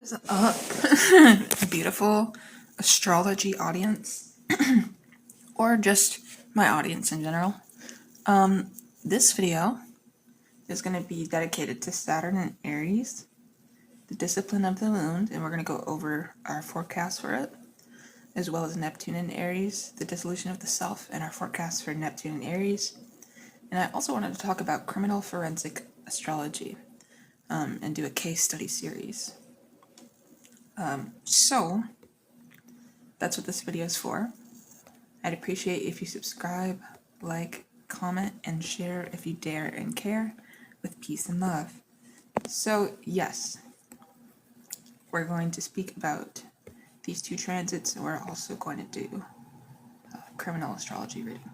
Is up, beautiful astrology audience, or just my audience in general. This video is going to be dedicated to Saturn and Aries, the discipline of the wound, and we're going to go over our forecast for it, as well as Neptune and Aries, the dissolution of the self, and our forecast for Neptune and Aries. And I also wanted to talk about criminal forensic astrology and do a case study series. So that's what this video is for. I'd appreciate if you subscribe, like, comment, and share if you dare and care, with peace and love. So yes, we're going to speak about these two transits, and we're also going to do criminal astrology reading.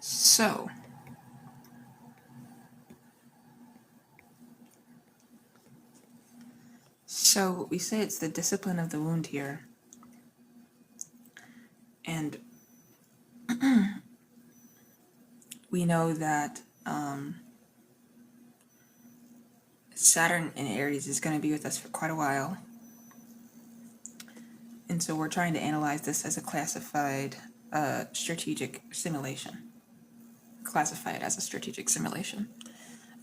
So we say it's the discipline of the wound here, and we know that Saturn in Aries is going to be with us for quite a while, and so we're trying to analyze this as a classified strategic simulation. Classify it as a strategic simulation.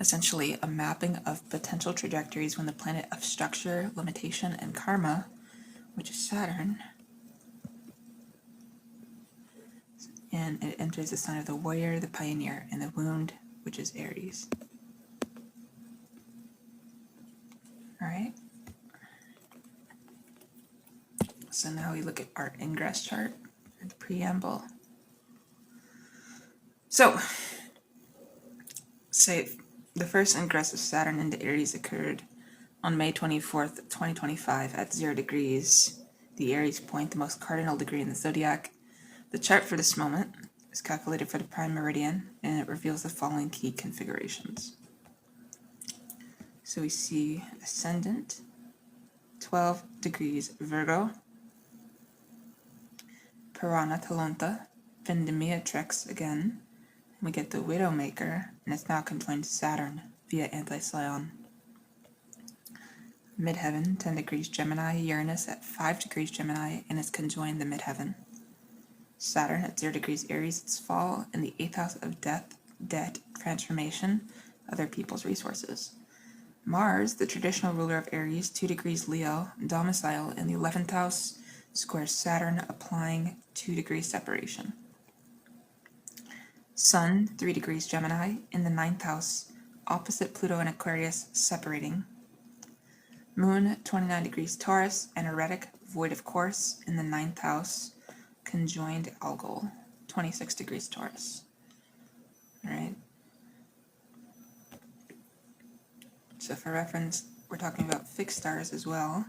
Essentially, a mapping of potential trajectories when the planet of structure, limitation, and karma, which is Saturn, and it enters the sign of the warrior, the pioneer, and the wound, which is Aries. Alright? So now we look at our ingress chart and the preamble. So, say the first ingress of Saturn into Aries occurred on May 24th, 2025 at 0 degrees, the Aries point, the most cardinal degree in the zodiac. The chart for this moment is calculated for the prime meridian, and it reveals the following key configurations. So we see ascendant, 12 degrees Virgo, Purana Talonta, Vendemiatrix again, and we get the Widowmaker, and it's now conjoined to Saturn via anti-Scion. Midheaven, 10 degrees Gemini, Uranus at 5 degrees Gemini, and it's conjoined the midheaven. Saturn at 0 degrees Aries, its fall in the 8th house of death, debt, transformation, other people's resources. Mars, the traditional ruler of Aries, 2 degrees Leo, domicile in the 11th house, squares Saturn, applying 2 degrees separation. Sun, 3 degrees Gemini, in the 9th house, opposite Pluto and Aquarius, separating. Moon, 29 degrees Taurus, and Heretic, void of course, in the 9th house, conjoined Algol, 26 degrees Taurus. Alright. So for reference, we're talking about fixed stars as well.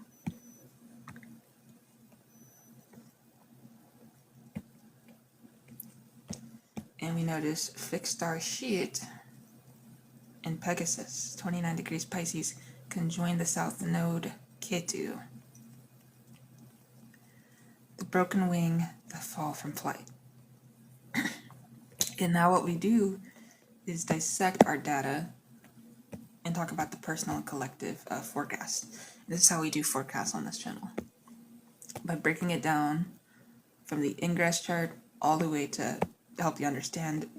And we notice fixed star sheet in Pegasus, 29 degrees Pisces, conjoined the south node Ketu. The broken wing, the fall from flight. And now what we do is dissect our data and talk about the personal and collective forecast. This is how we do forecasts on this channel. By breaking it down from the ingress chart all the way to help you understand,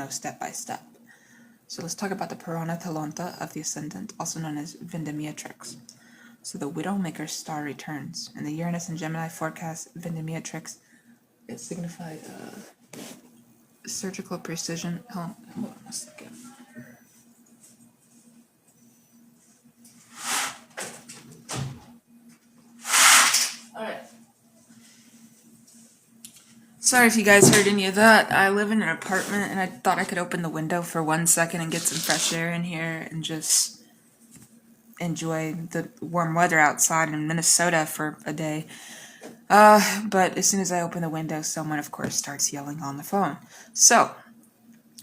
step by step. So let's talk about the Purana Talonta of the Ascendant, also known as Vendemiatrix. So the Widowmaker star returns, and the Uranus and Gemini forecast Vendemiatrix. It signified surgical precision. Hold on a second. Alright. Sorry if you guys heard any of that. I live in an apartment and I thought I could open the window for 1 second and get some fresh air in here and just enjoy the warm weather outside in Minnesota for a day. But as soon as I open the window, someone of course starts yelling on the phone. So,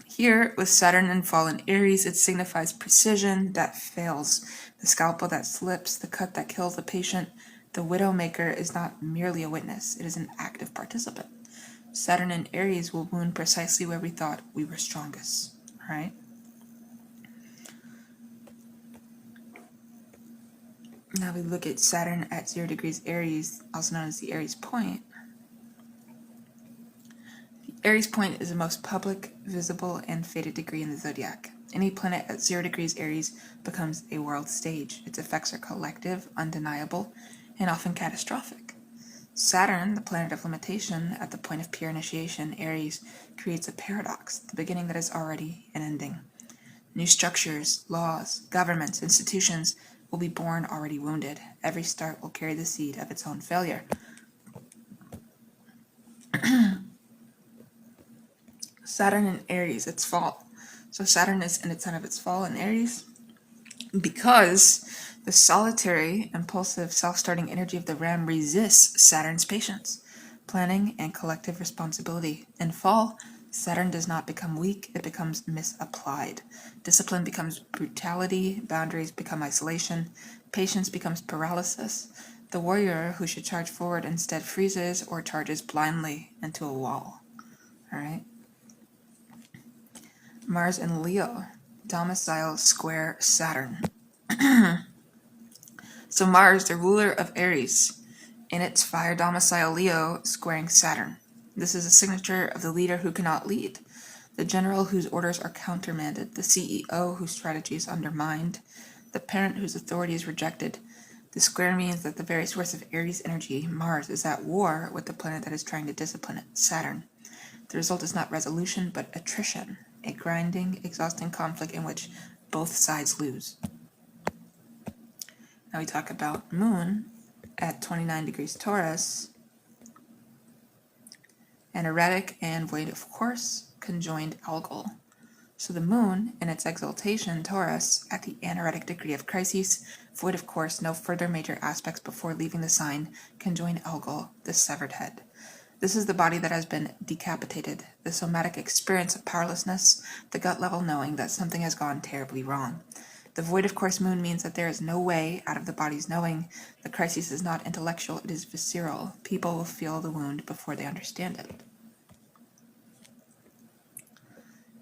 here with Saturn and fallen Aries, it signifies precision that fails, the scalpel that slips, the cut that kills the patient. The Widowmaker is not merely a witness, it is an active participant. Saturn and Aries will wound precisely where we thought we were strongest, right? Now we look at Saturn at 0 degrees Aries, also known as the Aries point. The Aries point is the most public, visible, and fated degree in the zodiac. Any planet at 0 degrees Aries becomes a world stage. Its effects are collective, undeniable, and often catastrophic. Saturn, the planet of limitation, at the point of pure initiation, Aries, creates a paradox, the beginning that is already an ending. New structures, laws, governments, institutions will be born already wounded. Every start will carry the seed of its own failure. Saturn in Aries, its fall. So Saturn is in its sign of its fall in Aries because the solitary, impulsive, self-starting energy of the ram resists Saturn's patience, planning, and collective responsibility. In fall, Saturn does not become weak, it becomes misapplied. Discipline becomes brutality, boundaries become isolation, patience becomes paralysis. The warrior who should charge forward instead freezes or charges blindly into a wall. All right. Mars in Leo, domicile square Saturn. So Mars, the ruler of Aries, in its fire domicile Leo, squaring Saturn. This is a signature of the leader who cannot lead, the general whose orders are countermanded, the CEO whose strategy is undermined, the parent whose authority is rejected. The square means that the very source of Aries energy, Mars, is at war with the planet that is trying to discipline it, Saturn. The result is not resolution, but attrition, a grinding, exhausting conflict in which both sides lose. Now we talk about Moon at 29 degrees Taurus, an erratic and void of course, conjoined algol. So the Moon, in its exaltation, Taurus, at the anaretic degree of crises, void of course, no further major aspects before leaving the sign, conjoined algol, the severed head. This is the body that has been decapitated, the somatic experience of powerlessness, the gut level knowing that something has gone terribly wrong. The void of course moon means that there is no way out of the body's knowing. The crisis is not intellectual, it is visceral. People will feel the wound before they understand it.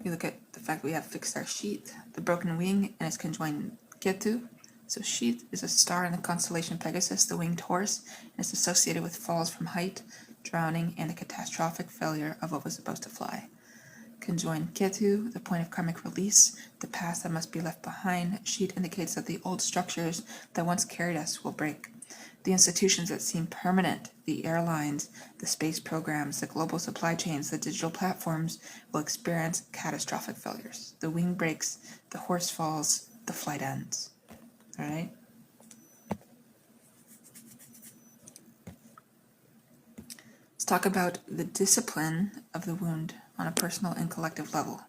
We look at the fact that we have fixed our Sheath, the broken wing, and its conjoined Ketu. So Sheath is a star in the constellation Pegasus, the winged horse, and is associated with falls from height, drowning, and a catastrophic failure of what was supposed to fly. Conjoined Ketu, the point of karmic release, the past that must be left behind. Sheath indicates that the old structures that once carried us will break. The institutions that seem permanent, the airlines, the space programs, the global supply chains, the digital platforms, will experience catastrophic failures. The wing breaks, the horse falls, the flight ends. All right? Let's talk about the discipline of the wound on a personal and collective level.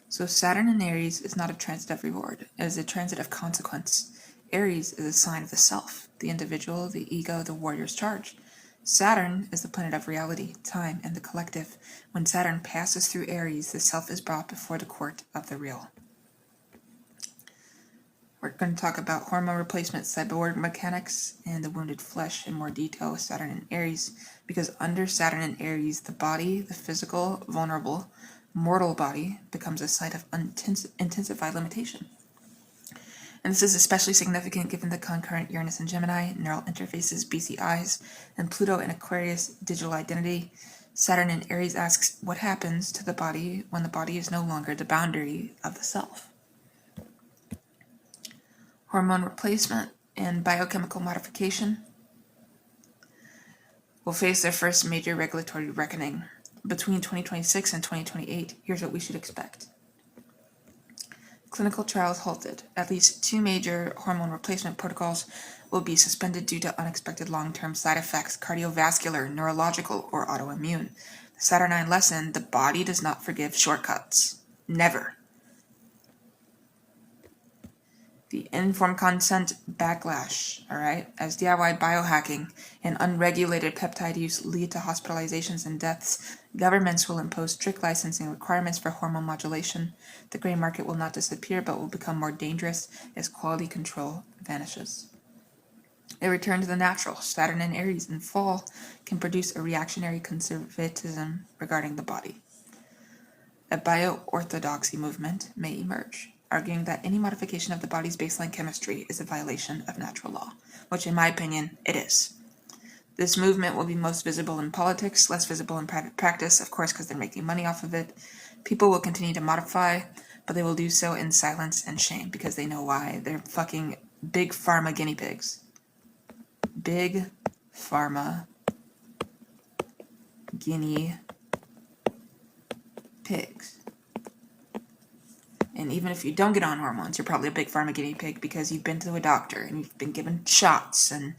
So Saturn in Aries is not a transit of reward, it is a transit of consequence. Aries is a sign of the self, the individual, the ego, the warrior's charge. Saturn is the planet of reality, time, and the collective. When Saturn passes through Aries, the self is brought before the court of the real. We're going to talk about hormone replacement, cyborg mechanics, and the wounded flesh in more detail with Saturn and Aries, because under Saturn and Aries, the body, the physical, vulnerable, mortal body, becomes a site of intensified limitation. And this is especially significant given the concurrent Uranus and Gemini, neural interfaces, BCIs, and Pluto in Aquarius, digital identity. Saturn in Aries asks what happens to the body when the body is no longer the boundary of the self. Hormone replacement and biochemical modification will face their first major regulatory reckoning. Between 2026 and 2028, here's what we should expect. Clinical trials halted. At least 2 major hormone replacement protocols will be suspended due to unexpected long-term side effects, cardiovascular, neurological, or autoimmune. The Saturnine lesson, the body does not forgive shortcuts. Never. The informed consent backlash, all right, as DIY biohacking and unregulated peptide use lead to hospitalizations and deaths, governments will impose strict licensing requirements for hormone modulation. The gray market will not disappear, but will become more dangerous as quality control vanishes. A return to the natural, Saturn and Aries in fall, can produce a reactionary conservatism regarding the body. A bio-orthodoxy movement may emerge. arguing that any modification of the body's baseline chemistry is a violation of natural law, which in my opinion, it is. This movement will be most visible in politics, less visible in private practice, of course, because they're making money off of it. People will continue to modify, but they will do so in silence and shame because they know why. They're fucking big pharma guinea pigs. Big pharma guinea pigs. And even if you don't get on hormones, you're probably a big pharma guinea pig because you've been to a doctor and you've been given shots and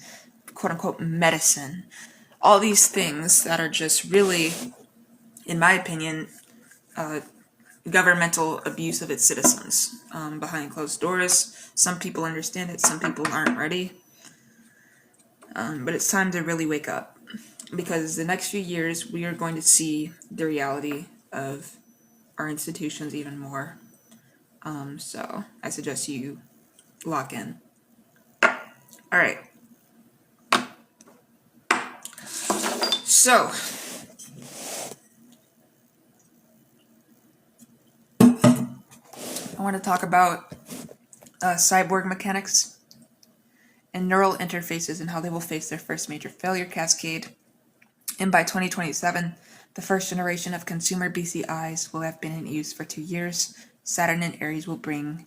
quote-unquote medicine. All these things that are just really, in my opinion, governmental abuse of its citizens behind closed doors. Some people understand it, some people aren't ready. But it's time to really wake up, because the next few years we are going to see the reality of our institutions even more. So I suggest you lock in. All right. So I want to talk about cyborg mechanics and neural interfaces and how they will face their first major failure cascade. And by 2027, the first generation of consumer BCIs will have been in use for 2 years. Saturn and Aries will bring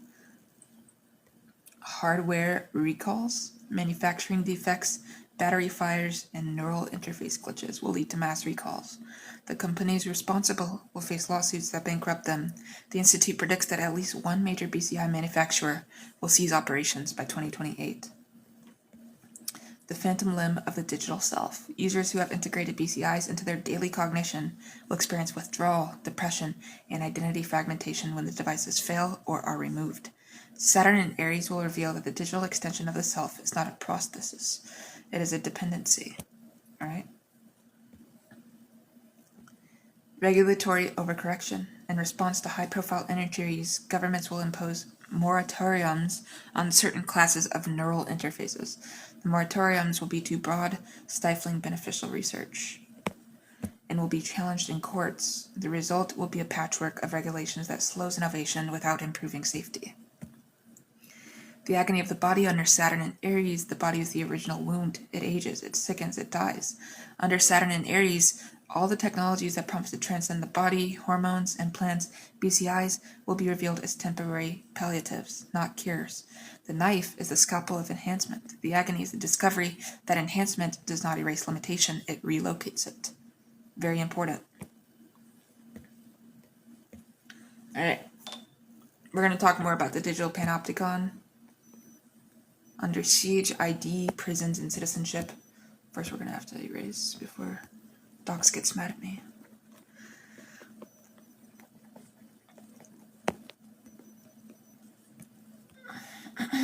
hardware recalls, manufacturing defects, battery fires, and neural interface glitches will lead to mass recalls. The companies responsible will face lawsuits that bankrupt them. The Institute predicts that at least one major BCI manufacturer will cease operations by 2028. The phantom limb of the digital self. Users who have integrated BCIs into their daily cognition will experience withdrawal, depression, and identity fragmentation when the devices fail or are removed. Saturn and Aries will reveal that the digital extension of the self is not a prosthesis, it is a dependency. All right? Regulatory overcorrection. In response to high-profile injuries, governments will impose moratoriums on certain classes of neural interfaces. The moratoriums will be too broad, stifling beneficial research, and will be challenged in courts. The result will be a patchwork of regulations that slows innovation without improving safety. The agony of the body under Saturn and Aries. The body is the original wound. It ages, it sickens, it dies. Under Saturn and Aries, all the technologies that promise to transcend the body, hormones, and plants, BCIs, will be revealed as temporary palliatives, not cures. The knife is the scalpel of enhancement. The agony is the discovery that enhancement does not erase limitation, it relocates it. Very important. Alright. We're going to talk more about the digital panopticon. Under siege, ID, prisons, and citizenship. First, we're going to have to erase before Docs gets mad at me. Alright.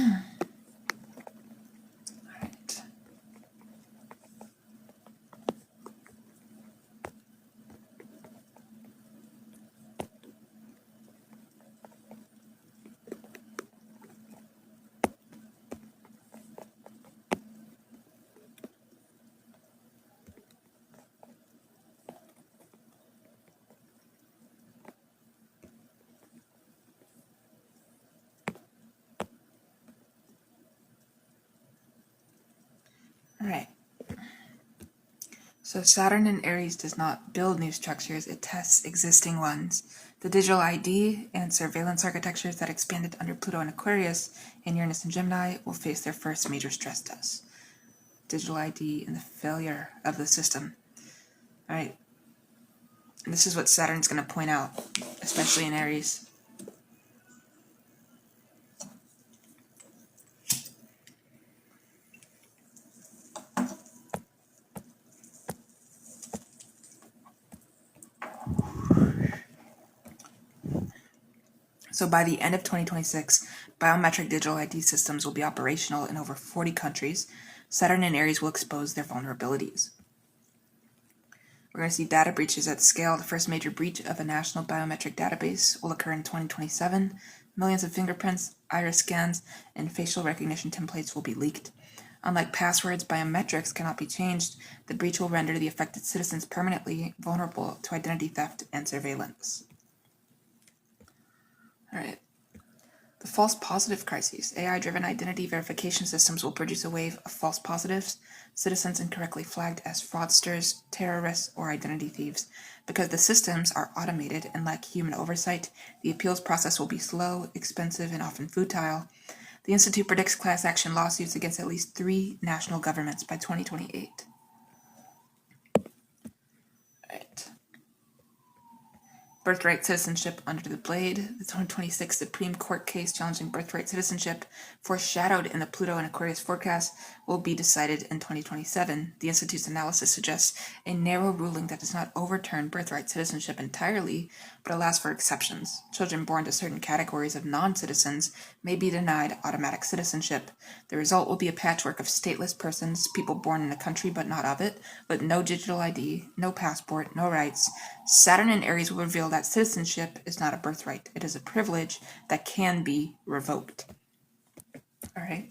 Alright. So Saturn in Aries does not build new structures, it tests existing ones. The digital ID and surveillance architectures that expanded under Pluto and Aquarius and Uranus and Gemini will face their first major stress tests. Digital ID and the failure of the system. Alright. This is what Saturn's going to point out, especially in Aries. So by the end of 2026, biometric digital ID systems will be operational in over 40 countries. Saturn and Aries will expose their vulnerabilities. We're going to see data breaches at scale. The first major breach of a national biometric database will occur in 2027. Millions of fingerprints, iris scans, and facial recognition templates will be leaked. Unlike passwords, biometrics cannot be changed. The breach will render the affected citizens permanently vulnerable to identity theft and surveillance. All right. The false positive crises. AI-driven identity verification systems will produce a wave of false positives, citizens incorrectly flagged as fraudsters, terrorists, or identity thieves. Because the systems are automated and lack human oversight, the appeals process will be slow, expensive, and often futile. The Institute predicts class action lawsuits against at least 3 national governments by 2028. Right. Birthright citizenship under the blade. The 2026 Supreme Court case challenging birthright citizenship, foreshadowed in the Pluto and Aquarius forecast, will be decided in 2027. The Institute's analysis suggests a narrow ruling that does not overturn birthright citizenship entirely, but allows for exceptions. Children born to certain categories of non-citizens may be denied automatic citizenship. The result will be a patchwork of stateless persons, people born in a country but not of it, with no digital ID, no passport, no rights. Saturn in Aries will reveal that citizenship is not a birthright. It is a privilege that can be revoked. All right.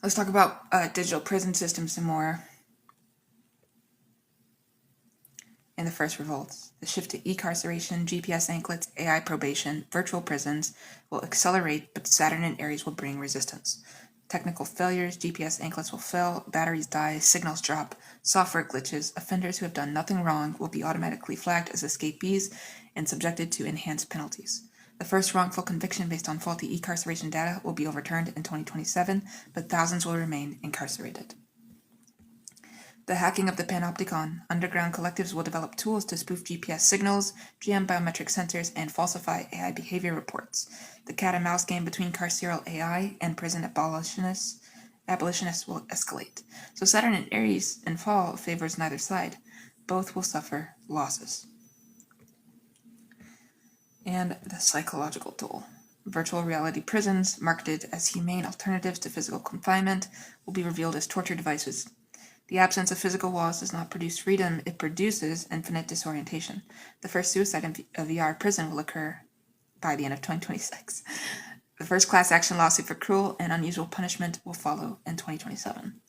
Let's talk about digital prison systems some more. In the first revolts, the shift to e-carceration, GPS anklets, AI probation, virtual prisons will accelerate, but Saturn and Aries will bring resistance. Technical failures, GPS anklets will fail, batteries die, signals drop, software glitches. Offenders who have done nothing wrong will be automatically flagged as escapees and subjected to enhanced penalties. The first wrongful conviction based on faulty e-carceration data will be overturned in 2027, but thousands will remain incarcerated. The hacking of the panopticon. Underground collectives will develop tools to spoof GPS signals, jam biometric sensors, and falsify AI behavior reports. The cat-and-mouse game between carceral AI and prison abolitionists will escalate. So Saturn in Aries in fall favors neither side. Both will suffer losses. And the psychological toll. Virtual reality prisons, marketed as humane alternatives to physical confinement, will be revealed as torture devices. The absence of physical walls does not produce freedom, it produces infinite disorientation. The first suicide in a VR prison will occur by the end of 2026. The first class action lawsuit for cruel and unusual punishment will follow in 2027.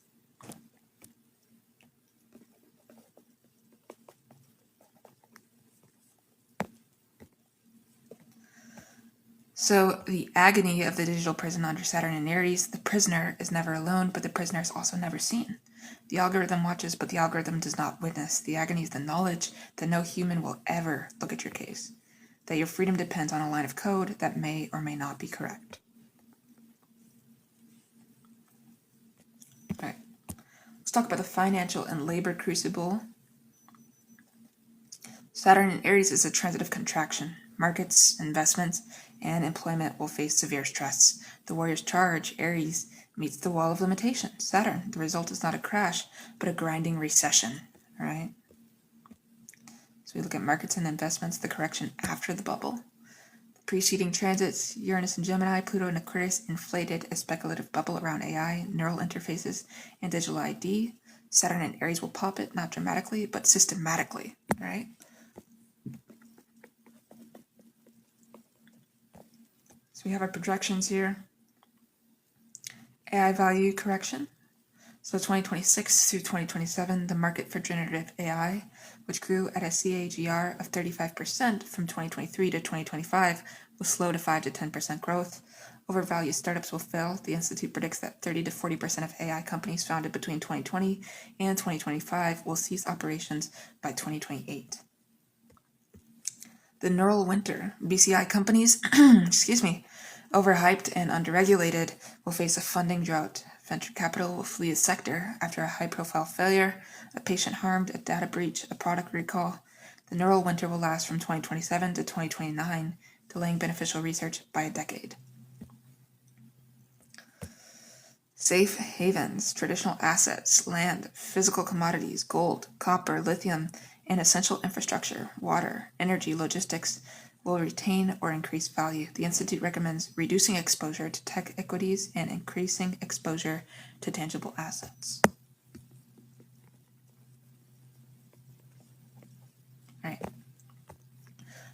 So the agony of the digital prison under Saturn and Aries, the prisoner is never alone, but the prisoner is also never seen. The algorithm watches, but the algorithm does not witness. The agony is the knowledge that no human will ever look at your case, that your freedom depends on a line of code that may or may not be correct. All right, let's talk about the financial and labor crucible. Saturn in Aries is a transit of contraction. Markets, investments, and employment will face severe stress. The warrior's charge, Aries, meets the wall of limitation. Saturn, the result is not a crash, but a grinding recession. All right. So we look at markets and investments, the correction after the bubble. The preceding transits, Uranus and Gemini, Pluto and Aquarius, inflated a speculative bubble around AI, neural interfaces, and digital ID. Saturn and Aries will pop it, not dramatically, but systematically. All right. So we have our projections here. AI value correction. So 2026 through 2027, the market for generative AI, which grew at a CAGR of 35% from 2023 to 2025, will slow to 5 to 10% growth. Overvalued startups will fail. The Institute predicts that 30 to 40% of AI companies founded between 2020 and 2025 will cease operations by 2028. The neural winter. BCI companies, overhyped and underregulated, will face a funding drought. Venture capital will flee the sector after a high-profile failure, a patient harmed, a data breach, a product recall. The neural winter will last from 2027 to 2029, delaying beneficial research by a decade. Safe havens, traditional assets, land, physical commodities, gold, copper, lithium, and essential infrastructure, water, energy, logistics, will retain or increase value. The Institute recommends reducing exposure to tech equities and increasing exposure to tangible assets. All right.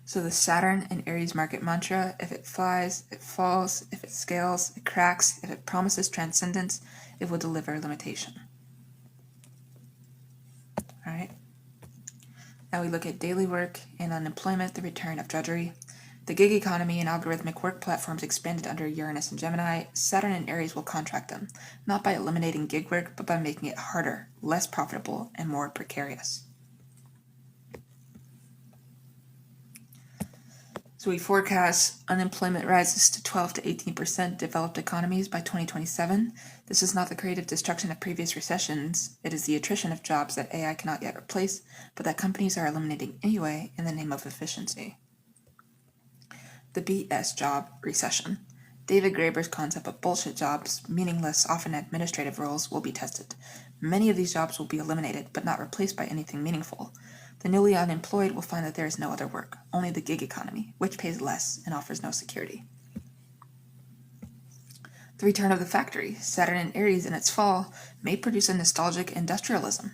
So the Saturn and Aries market mantra: if it flies, it falls; if it scales, it cracks; if it promises transcendence, it will deliver limitation. All right. Now we look at daily work and unemployment, the return of drudgery. The gig economy and algorithmic work platforms expanded under Uranus and Gemini. Saturn and Aries will contract them, not by eliminating gig work, but by making it harder, less profitable, and more precarious. So we forecast unemployment rises to 12 to 18% developed economies by 2027. This is not the creative destruction of previous recessions. It is the attrition of jobs that AI cannot yet replace, but that companies are eliminating anyway in the name of efficiency. The BS job recession. David Graeber's concept of bullshit jobs, meaningless, often administrative roles, will be tested. Many of these jobs will be eliminated, but not replaced by anything meaningful. The newly unemployed will find that there is no other work, only the gig economy, which pays less and offers no security. The return of the factory, Saturn and Aries in its fall, may produce a nostalgic industrialism,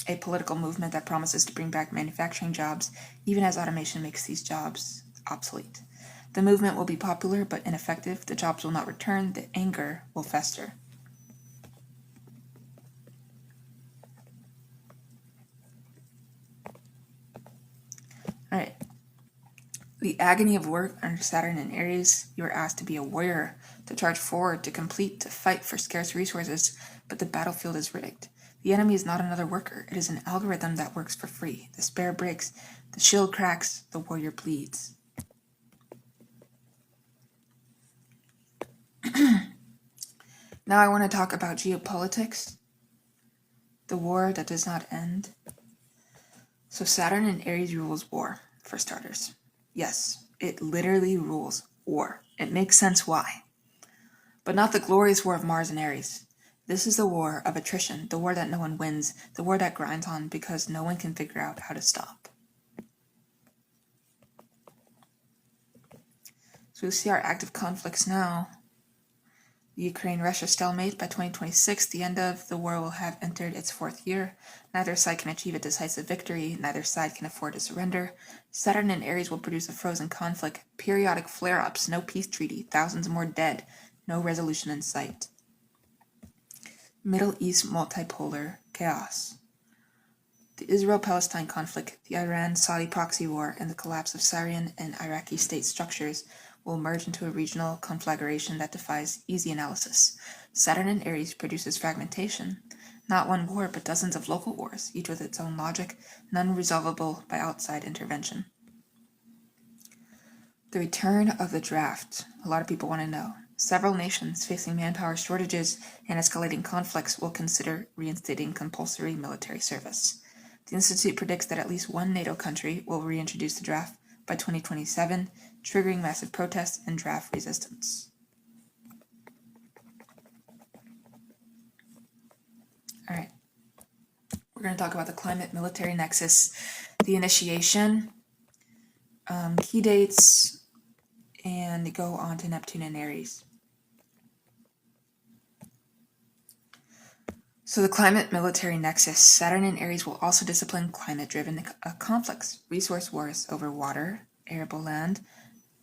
a political movement that promises to bring back manufacturing jobs, even as automation makes these jobs obsolete. The movement will be popular but ineffective. The jobs will not return. The anger will fester. All right. The agony of work under Saturn and Aries. You are asked to be a warrior, to charge forward, to complete, to fight for scarce resources, but the battlefield is rigged. The enemy is not another worker. It is an algorithm that works for free. The spear breaks, the shield cracks, the warrior bleeds. Now I want to talk about geopolitics, the war that does not end. So Saturn in Aries rules war, for starters. Yes, it literally rules war. It makes sense why. But not the glorious war of Mars and Aries. This is the war of attrition, the war that no one wins, the war that grinds on because no one can figure out how to stop. So we see our active conflicts now. The Ukraine-Russia stalemate by 2026, the end of the war will have entered its fourth year. Neither side can achieve a decisive victory. Neither side can afford to surrender. Saturn and Aries will produce a frozen conflict, periodic flare-ups, no peace treaty, thousands more dead, no resolution in sight. Middle East multipolar chaos. The Israel-Palestine conflict, the Iran-Saudi proxy war, and the collapse of Syrian and Iraqi state structures will merge into a regional conflagration that defies easy analysis. Saturn in Aries produces fragmentation, not one war, but dozens of local wars, each with its own logic, none resolvable by outside intervention. The return of the draft. A lot of people want to know. Several nations facing manpower shortages and escalating conflicts will consider reinstating compulsory military service. The Institute predicts that at least one NATO country will reintroduce the draft by 2027, triggering massive protests and draft resistance. All right, we're going to talk about the climate-military nexus, the initiation, key dates, and go on to Neptune and Aries. So the climate-military nexus, Saturn and Aries will also discipline climate-driven conflicts. Resource wars over water, arable land,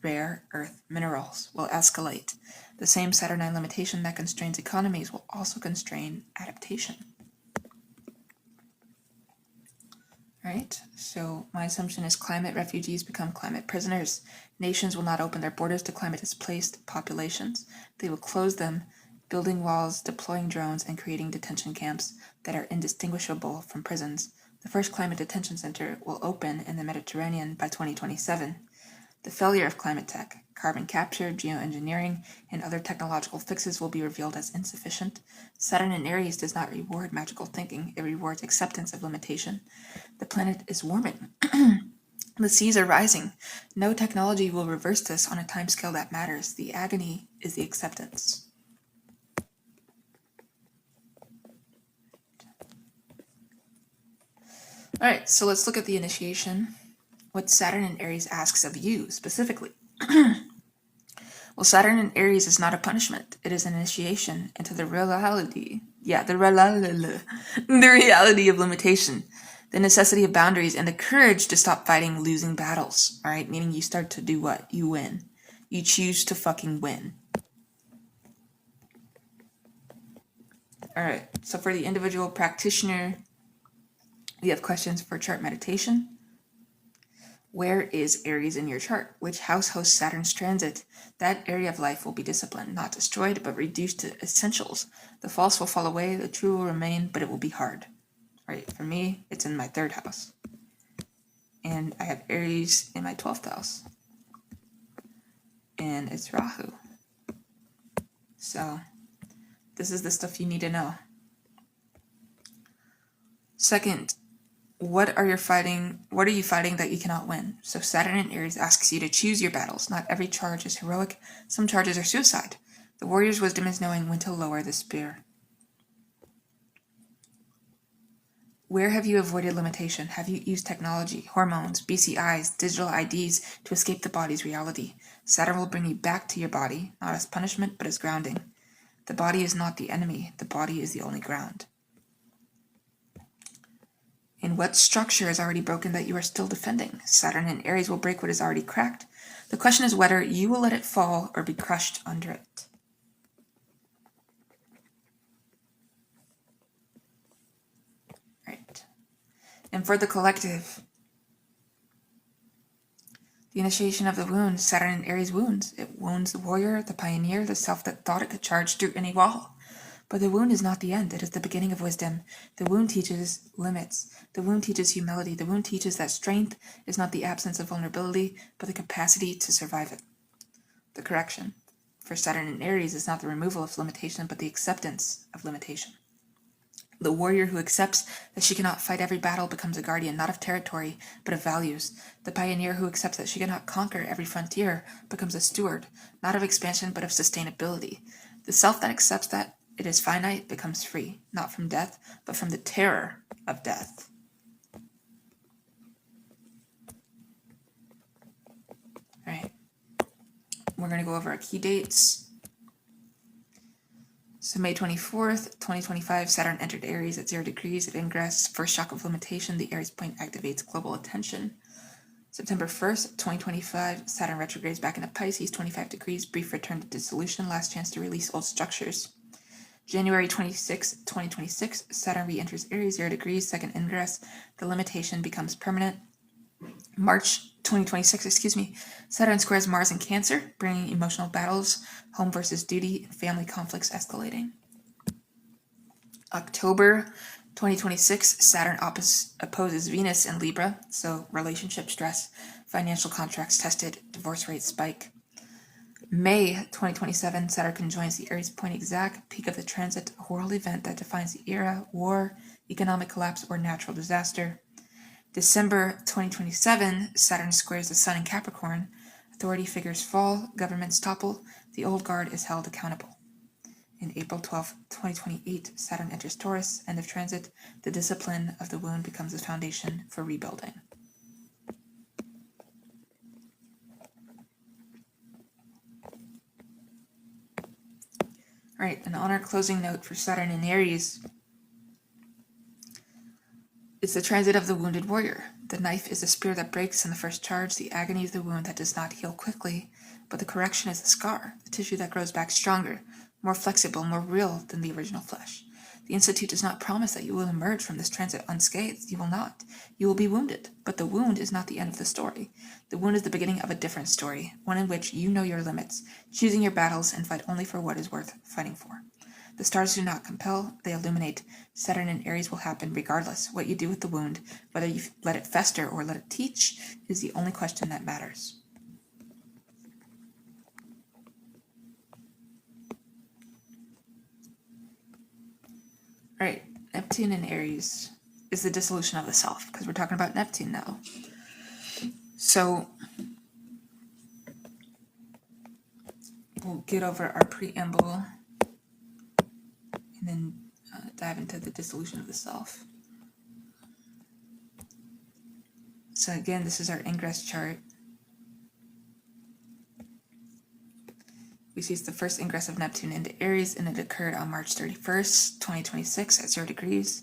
rare earth minerals will escalate. The same Saturnine limitation that constrains economies will also constrain adaptation. Right? So my assumption is climate refugees become climate prisoners. Nations will not open their borders to climate displaced populations. They will close them, building walls, deploying drones, and creating detention camps that are indistinguishable from prisons. The first climate detention center will open in the Mediterranean by 2027. The failure of climate tech, carbon capture, geoengineering, and other technological fixes will be revealed as insufficient. Saturn in Aries does not reward magical thinking, it rewards acceptance of limitation. The planet is warming. The seas are rising. No technology will reverse this on a timescale that matters. The agony is the acceptance. All right, so let's look at the initiation. What Saturn in Aries asks of you specifically. Well, Saturn in Aries is not a punishment. It is an initiation into the reality. The reality of limitation, the necessity of boundaries, and the courage to stop fighting losing battles. All right, meaning you start to do what? You win. You choose to fucking win. All right, so for the individual practitioner, we have questions for chart meditation. Where is Aries in your chart? Which house hosts Saturn's transit? That area of life will be disciplined, not destroyed, but reduced to essentials. The false will fall away, the true will remain, but it will be hard. Right, for me, it's in my 3rd house. And I have Aries in my 12th house. And it's Rahu. So, this is the stuff you need to know. Second, what are you fighting that you cannot win? So Saturn in Aries asks you to choose your battles. Not every charge is heroic. Some charges are suicide. The warrior's wisdom is knowing when to lower the spear. Where have you avoided limitation? Have you used technology, hormones, BCIs, digital IDs to escape the body's reality? Saturn will bring you back to your body, not as punishment, but as grounding. The body is not the enemy. The body is the only ground. In what structure is already broken that you are still defending? Saturn in Aries will break what is already cracked. The question is whether you will let it fall or be crushed under it. Right. And for the collective, the initiation of the wound, Saturn in Aries wounds. It wounds the warrior, the pioneer, the self that thought it could charge through any wall. But the wound is not the end. It is the beginning of wisdom. The wound teaches limits. The wound teaches humility. The wound teaches that strength is not the absence of vulnerability, but the capacity to survive it. The correction for Saturn in Aries is not the removal of limitation, but the acceptance of limitation. The warrior who accepts that she cannot fight every battle becomes a guardian, not of territory, but of values. The pioneer who accepts that she cannot conquer every frontier becomes a steward, not of expansion, but of sustainability. The self that accepts that it is finite becomes free, not from death, but from the terror of death. All right. We're going to go over our key dates. So May 24th, 2025, Saturn entered Aries at 0 degrees at ingress. First shock of limitation, the Aries point activates global attention. September 1st, 2025, Saturn retrogrades back into Pisces, 25 degrees, brief return to dissolution, last chance to release old structures. January 26, 2026, Saturn re-enters Aries, 0 degrees, second ingress. The limitation becomes permanent. March 2026, Saturn squares Mars in Cancer, bringing emotional battles, home versus duty, and family conflicts escalating. October 2026, Saturn opposes Venus in Libra, so relationship stress, financial contracts tested, divorce rates spike. May 2027, Saturn conjoins the Aries point exact, peak of the transit, a world event that defines the era, war, economic collapse, or natural disaster. December 2027, Saturn squares the Sun in Capricorn. Authority figures fall, governments topple, the old guard is held accountable. In April 12, 2028, Saturn enters Taurus, end of transit. The discipline of the wound becomes the foundation for rebuilding. All right, and on our closing note for Saturn in Aries, it's the transit of the wounded warrior. The knife is the spear that breaks in the first charge. The agony is the wound that does not heal quickly, but the correction is the scar, the tissue that grows back stronger, more flexible, more real than the original flesh. The Institute does not promise that you will emerge from this transit unscathed. You will not. You will be wounded, but the wound is not the end of the story. The wound is the beginning of a different story, one in which you know your limits, choosing your battles, and fight only for what is worth fighting for. The stars do not compel, they illuminate. Saturn in Aries will happen regardless. What you do with the wound, whether you let it fester or let it teach, is the only question that matters. All right, Neptune in Aries is the dissolution of the self, because we're talking about Neptune now. So we'll get over our preamble and then dive into the dissolution of the self. So again, this is our ingress chart. We see it's the first ingress of Neptune into Aries, and it occurred on March 31st, 2026 at 0 degrees.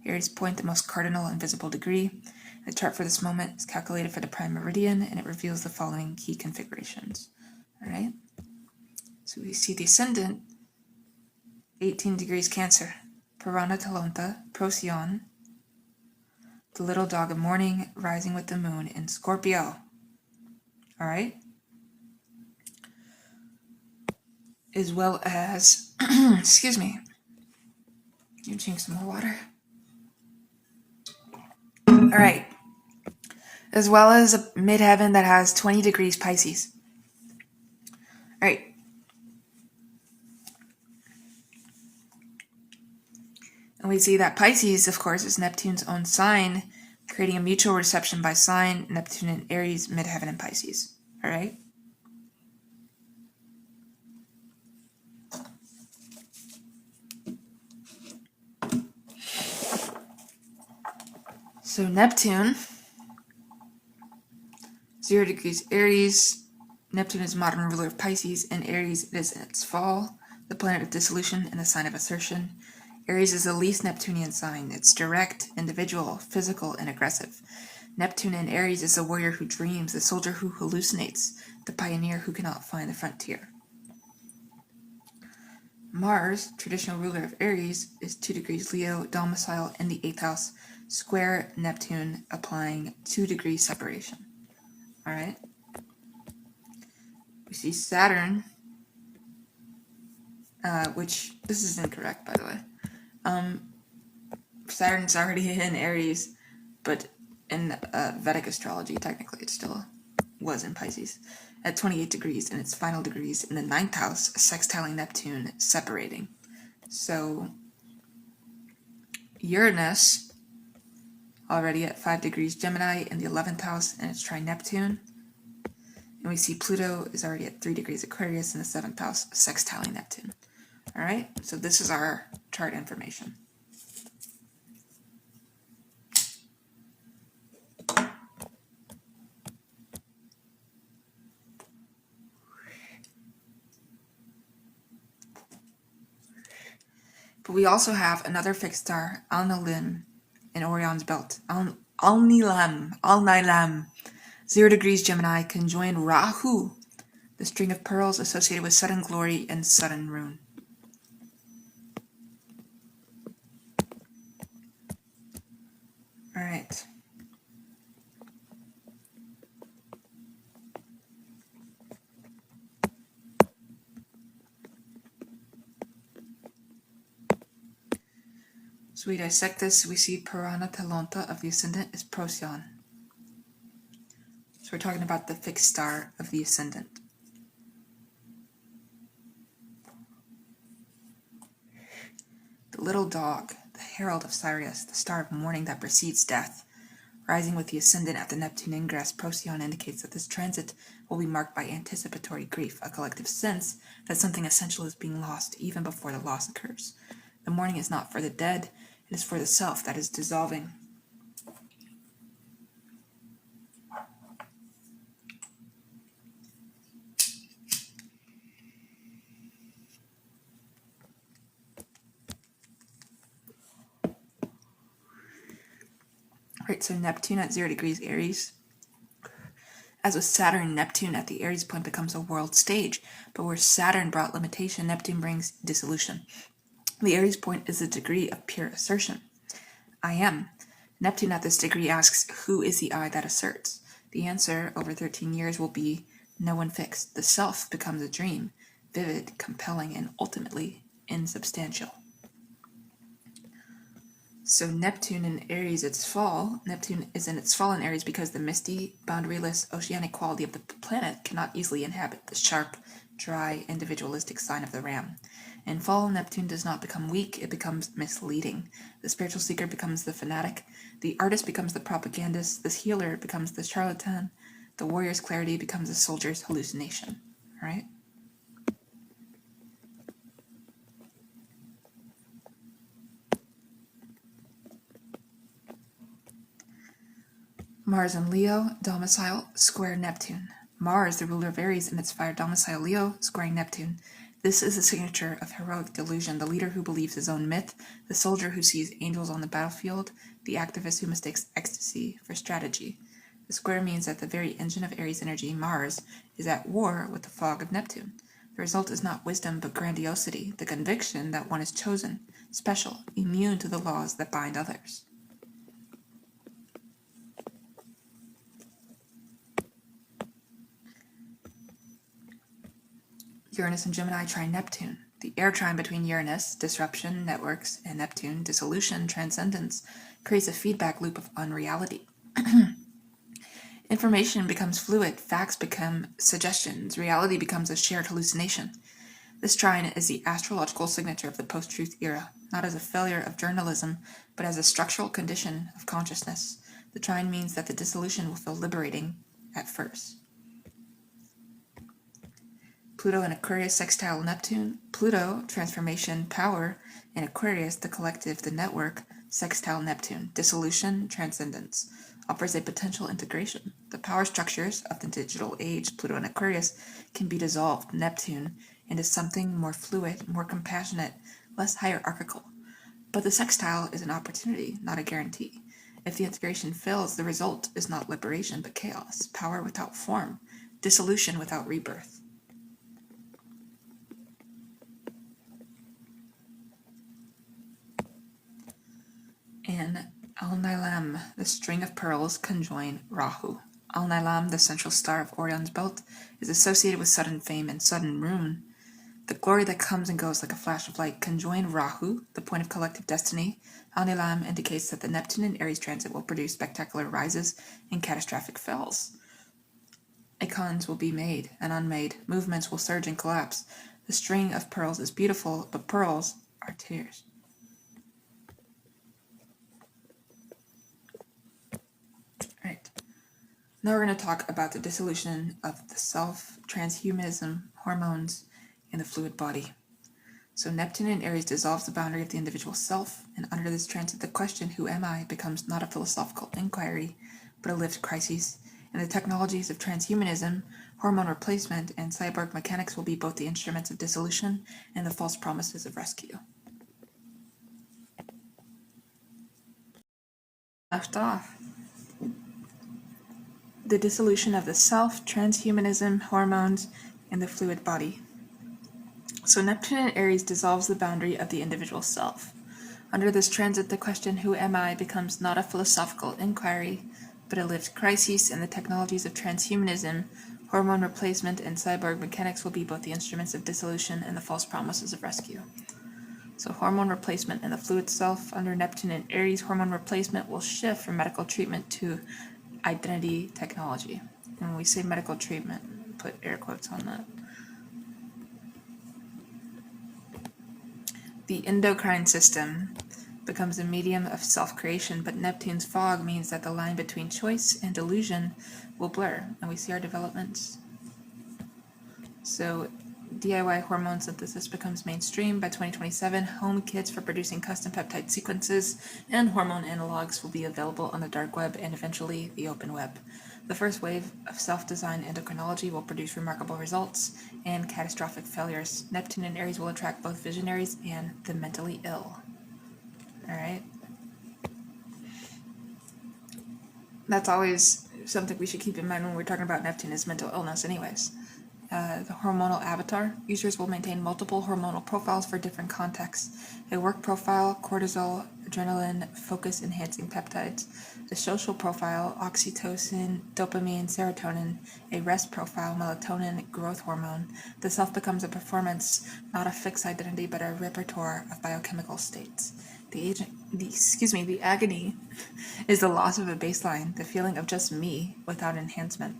Aries point, the most cardinal and visible degree. The chart for this moment is calculated for the prime meridian, and it reveals the following key configurations. All right. So we see the ascendant, 18 degrees Cancer. Purana Talonta, Procyon, the little dog of morning rising with the moon in Scorpio. All right? As well as, excuse me, you drink some more water. All right. As well as a midheaven that has 20 degrees Pisces. All right. And we see that Pisces, of course, is Neptune's own sign, creating a mutual reception by sign, Neptune and Aries, midheaven and Pisces. All right? So Neptune, 0 degrees Aries. Neptune is modern ruler of Pisces, and Aries is in its fall, the planet of dissolution and the sign of assertion. Aries is the least Neptunian sign. It's direct, individual, physical, and aggressive. Neptune in Aries is the warrior who dreams, the soldier who hallucinates, the pioneer who cannot find the frontier. Mars, traditional ruler of Aries, is 2 degrees Leo, domicile in the 8th house, square Neptune, applying 2 degrees separation. All right. We see Saturn, which this is incorrect, by the way. Saturn's already in Aries, but in Vedic astrology, technically, it still was in Pisces at 28 degrees in its final degrees in the 9th house, sextiling Neptune, separating. So Uranus already at 5 degrees Gemini in the 11th house, and it's trine Neptune. And we see Pluto is already at 3 degrees Aquarius in the 7th house, sextiling Neptune. All right, so this is our chart information. But we also have another fixed star, Alnilam, in Orion's belt. Alnilam, 0 degrees Gemini, conjoined Rahu, the string of pearls associated with sudden glory and sudden ruin. All right. So we dissect this, we see Purana Talonta of the ascendant is Procyon. So we're talking about the fixed star of the ascendant. The little dog, the herald of Sirius, the star of morning that precedes death, rising with the ascendant at the Neptune ingress, Procyon indicates that this transit will be marked by anticipatory grief, a collective sense that something essential is being lost even before the loss occurs. The mourning is not for the dead, it is for the self that is dissolving. Right, so Neptune at 0 degrees Aries. As with Saturn, Neptune at the Aries point becomes a world stage, but where Saturn brought limitation, Neptune brings dissolution. The Aries point is a degree of pure assertion. I am. Neptune at this degree asks, who is the I that asserts? The answer, over 13 years, will be no one fixed. The self becomes a dream, vivid, compelling, and ultimately insubstantial. So Neptune in Aries, its fall. Neptune is in its fall in Aries because the misty, boundaryless, oceanic quality of the planet cannot easily inhabit the sharp, dry, individualistic sign of the ram. In fall, Neptune does not become weak, it becomes misleading. The spiritual seeker becomes the fanatic, the artist becomes the propagandist, the healer becomes the charlatan, the warrior's clarity becomes the soldier's hallucination. All right? Mars in Leo, domicile, square Neptune. Mars, the ruler of Aries, in its fire domicile Leo, squaring Neptune. This is the signature of heroic delusion, the leader who believes his own myth, the soldier who sees angels on the battlefield, the activist who mistakes ecstasy for strategy. The square means that the very engine of Aries energy, Mars, is at war with the fog of Neptune. The result is not wisdom but grandiosity, the conviction that one is chosen, special, immune to the laws that bind others. Uranus and Gemini trine Neptune. The air trine between Uranus, disruption, networks, and Neptune, dissolution, transcendence, creates a feedback loop of unreality. Information becomes fluid, facts become suggestions, reality becomes a shared hallucination. This trine is the astrological signature of the post-truth era, not as a failure of journalism, but as a structural condition of consciousness. The trine means that the dissolution will feel liberating at first. Pluto in Aquarius sextile Neptune. Pluto, transformation, power, in Aquarius, the collective, the network, sextile Neptune, dissolution, transcendence, offers a potential integration. The power structures of the digital age, Pluto in Aquarius, can be dissolved, Neptune, into something more fluid, more compassionate, less hierarchical. But the sextile is an opportunity, not a guarantee. If the integration fails, the result is not liberation, but chaos, power without form, dissolution without rebirth. In Al-Nilam, the string of pearls conjoin Rahu. Al-Nilam, the central star of Orion's belt, is associated with sudden fame and sudden ruin. The glory that comes and goes like a flash of light conjoin Rahu, the point of collective destiny. Al-Nilam indicates that the Neptune and Aries transit will produce spectacular rises and catastrophic falls. Icons will be made and unmade. Movements will surge and collapse. The string of pearls is beautiful, but pearls are tears. Right. Now we're going to talk about the dissolution of the self, transhumanism, hormones, and the fluid body. So Neptune in Aries dissolves the boundary of the individual self, and under this transit the question, who am I, becomes not a philosophical inquiry, but a lived crisis. And the technologies of transhumanism, hormone replacement, and cyborg mechanics will be both the instruments of dissolution and the false promises of rescue. Left off. The dissolution of the self, transhumanism, hormones, and the fluid body. So Neptune in Aries dissolves the boundary of the individual self. Under this transit, the question, who am I, becomes not a philosophical inquiry, but a lived crisis, and the technologies of transhumanism, hormone replacement, and cyborg mechanics will be both the instruments of dissolution and the false promises of rescue. So hormone replacement and the fluid self. Under Neptune in Aries, hormone replacement will shift from medical treatment to identity technology. And when we say medical treatment, put air quotes on that. The endocrine system becomes a medium of self-creation, but Neptune's fog means that the line between choice and delusion will blur, and we see our developments. So DIY hormone synthesis becomes mainstream. By 2027, home kits for producing custom peptide sequences and hormone analogs will be available on the dark web and eventually the open web. The first wave of self-designed endocrinology will produce remarkable results and catastrophic failures. Neptune and Aries will attract both visionaries and the mentally ill. All right. That's always something we should keep in mind when we're talking about Neptune is mental illness anyways. The hormonal avatar. Users will maintain multiple hormonal profiles for different contexts. A work profile, cortisol, adrenaline, focus-enhancing peptides. The social profile, oxytocin, dopamine, serotonin. A rest profile, melatonin, growth hormone. The self becomes a performance, not a fixed identity, but a repertoire of biochemical states. The agony is the loss of a baseline, the feeling of just me without enhancement.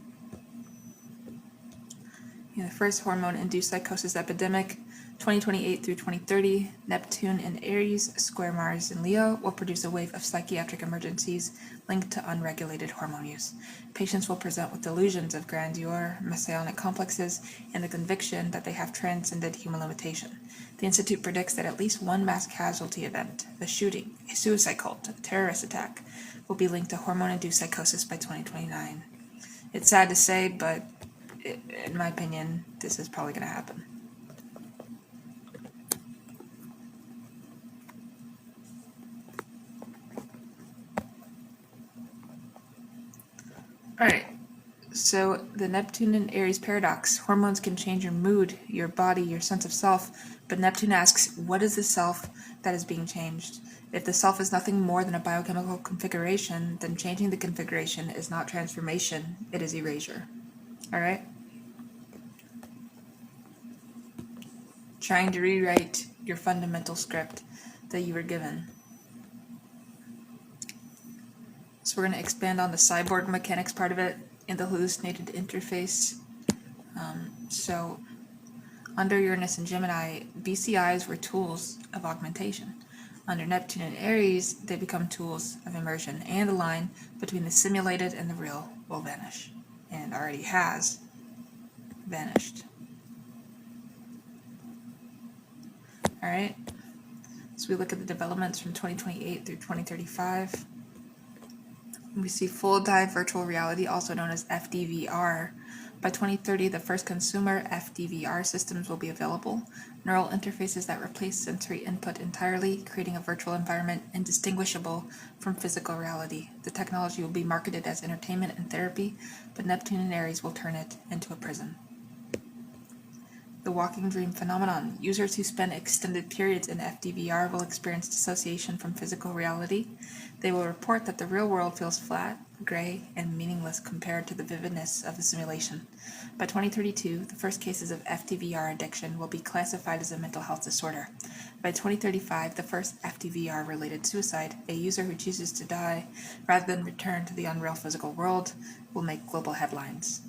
The first hormone-induced psychosis epidemic, 2028 through 2030, Neptune in Aries, square Mars in Leo, will produce a wave of psychiatric emergencies linked to unregulated hormone use. Patients will present with delusions of grandeur, messianic complexes, and the conviction that they have transcended human limitation. The Institute predicts that at least one mass casualty event, a shooting, a suicide cult, a terrorist attack, will be linked to hormone-induced psychosis by 2029. It's sad to say, but in my opinion, this is probably going to happen. Alright, So the Neptune and Aries paradox: hormones can change your mood, your body, your sense of self, but Neptune asks, what is the self that is being changed? If the self is nothing more than a biochemical configuration, then changing the configuration is not transformation, it is erasure. All right? Trying to rewrite your fundamental script that you were given. So we're going to expand on the cyborg mechanics part of it in the hallucinated interface. So under Uranus and Gemini, BCIs were tools of augmentation. Under Neptune and Aries, they become tools of immersion, and the line between the simulated and the real will vanish, and already has vanished. All right, so we look at the developments from 2028 through 2035. We see full dive virtual reality, also known as FDVR. By 2030, the first consumer FDVR systems will be available. Neural interfaces that replace sensory input entirely, creating a virtual environment indistinguishable from physical reality. The technology will be marketed as entertainment and therapy, but Neptune and Aries will turn it into a prison. The walking dream phenomenon. Users who spend extended periods in FDVR will experience dissociation from physical reality. They will report that the real world feels flat, gray, and meaningless compared to the vividness of the simulation. By 2032, the first cases of FDVR addiction will be classified as a mental health disorder. By 2035, the first FDVR-related suicide, a user who chooses to die rather than return to the unreal physical world, will make global headlines.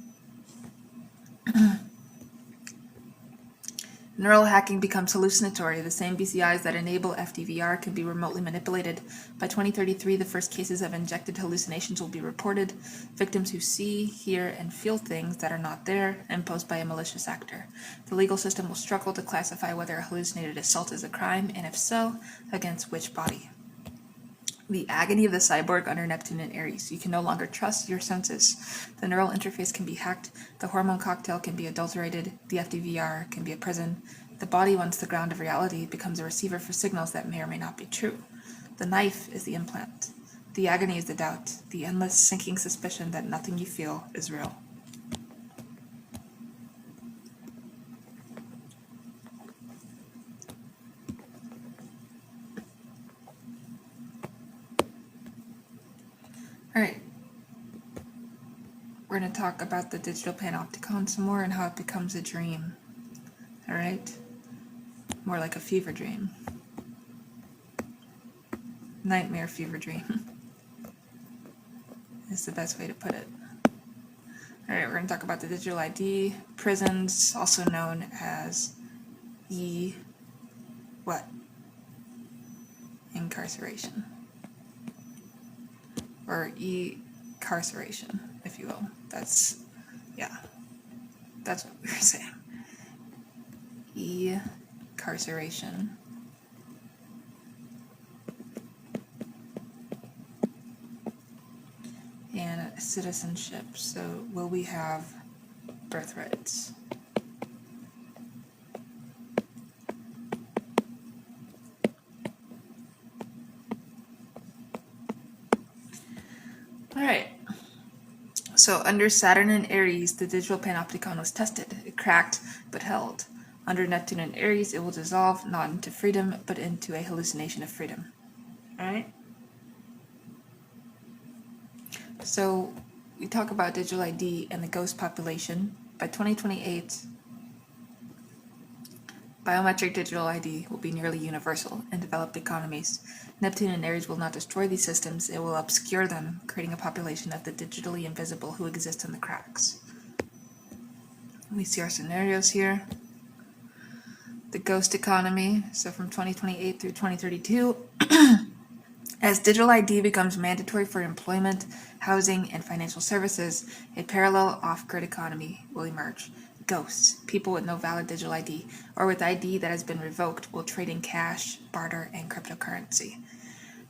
Neural hacking becomes hallucinatory. The same BCIs that enable FDVR can be remotely manipulated. By 2033, the first cases of injected hallucinations will be reported. Victims who see, hear, and feel things that are not there, imposed by a malicious actor. The legal system will struggle to classify whether a hallucinated assault is a crime, and if so, against which body. The agony of the cyborg under Neptune and Aries. You can no longer trust your senses. The neural interface can be hacked. The hormone cocktail can be adulterated. The FDVR can be a prison. The body, once the ground of reality, becomes a receiver for signals that may or may not be true. The knife is the implant. The agony is the doubt. The endless sinking suspicion that nothing you feel is real. All right. We're going to talk about the digital panopticon some more and how it becomes a dream. All right? More like a fever dream. Nightmare fever dream is the best way to put it. All right, we're going to talk about the digital ID, prisons, also known as incarceration. Or e-carceration, if you will. That's what we were saying. E-carceration. And citizenship. So will we have birthrights? All right. So under Saturn and Aries, the digital panopticon was tested. It cracked, but held. Under Neptune and Aries, it will dissolve not into freedom, but into a hallucination of freedom. All right? So we talk about digital ID and the ghost population. By 2028, biometric digital ID will be nearly universal in developed economies. Neptune and Aries will not destroy these systems, it will obscure them, creating a population of the digitally invisible who exist in the cracks. We see our scenarios here. The ghost economy, so from 2028 through 2032, as digital ID becomes mandatory for employment, housing, and financial services, a parallel off-grid economy will emerge. Ghosts, people with no valid digital ID, or with ID that has been revoked, will trade in cash, barter, and cryptocurrency.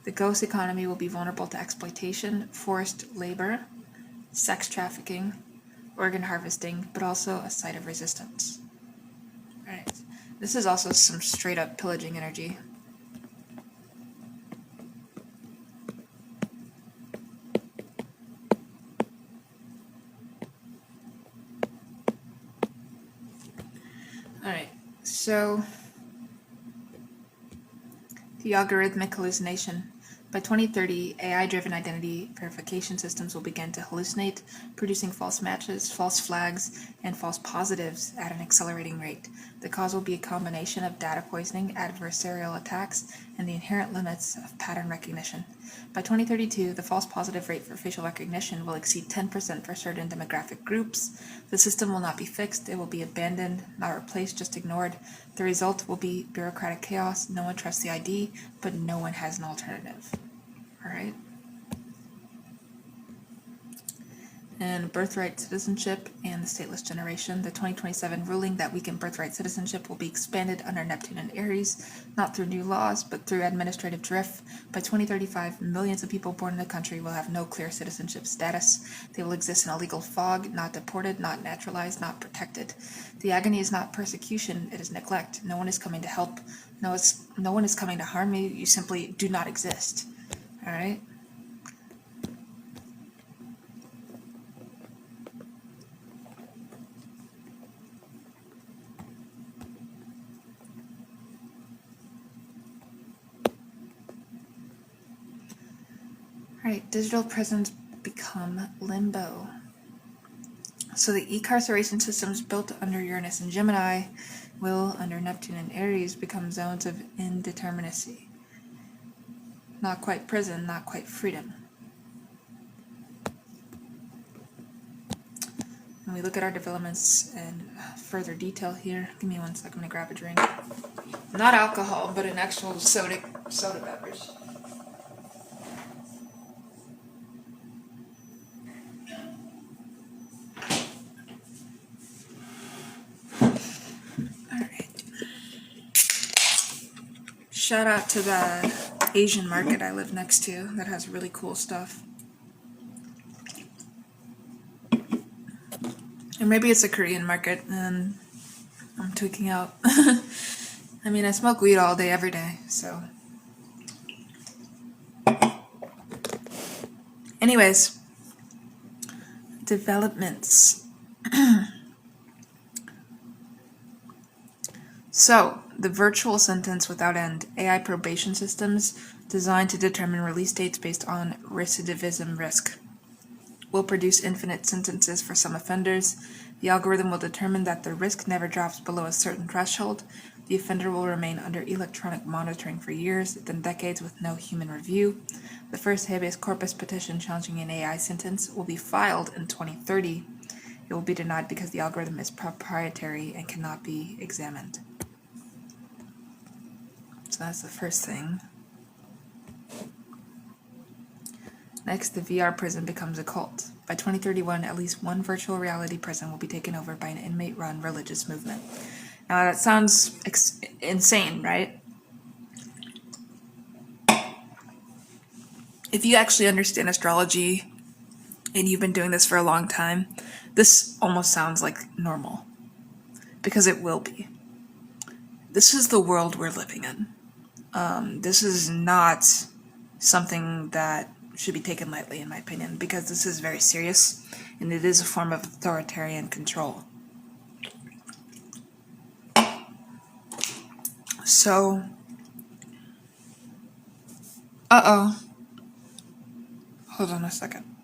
The ghost economy will be vulnerable to exploitation, forced labor, sex trafficking, organ harvesting, but also a site of resistance. All right. This is also some straight-up pillaging energy. Alright, so the algorithmic hallucination. By 2030, AI-driven identity verification systems will begin to hallucinate, producing false matches, false flags, and false positives at an accelerating rate. The cause will be a combination of data poisoning, adversarial attacks, and the inherent limits of pattern recognition. By 2032, the false positive rate for facial recognition will exceed 10% for certain demographic groups. The system will not be fixed, it will be abandoned, not replaced, just ignored. The result will be bureaucratic chaos. No one trusts the ID, but no one has an alternative. All right. And birthright citizenship and the stateless generation. The 2027 ruling that weakened birthright citizenship will be expanded under Neptune and Aries, not through new laws, but through administrative drift. By 2035, millions of people born in the country will have no clear citizenship status. They will exist in a legal fog, not deported, not naturalized, not protected. The agony is not persecution, it is neglect. No one is coming to help. No one is coming to harm you. You simply do not exist. All right? Alright, digital prisons become limbo. So the e-carceration systems built under Uranus and Gemini will, under Neptune and Aries, become zones of indeterminacy. Not quite prison, not quite freedom. When we look at our developments in further detail here, give me 1 second, I'm going to grab a drink. Not alcohol, but an actual soda beverage. Shout out to the Asian market I live next to that has really cool stuff. Or maybe it's a Korean market and I'm tweaking out. I mean, I smoke weed all day, every day, so. Anyways, developments. So, the virtual sentence without end, AI probation systems designed to determine release dates based on recidivism risk, will produce infinite sentences for some offenders. The algorithm will determine that the risk never drops below a certain threshold. The offender will remain under electronic monitoring for years, then decades with no human review. The first habeas corpus petition challenging an AI sentence will be filed in 2030. It will be denied because the algorithm is proprietary and cannot be examined. So that's the first thing. Next, the VR prison becomes a cult. By 2031, at least one virtual reality prison will be taken over by an inmate-run religious movement. Now that sounds insane, right? If you actually understand astrology and you've been doing this for a long time, this almost sounds like normal. Because it will be. This is the world we're living in. This is not something that should be taken lightly, in my opinion, because this is very serious, and it is a form of authoritarian control. So, hold on a second.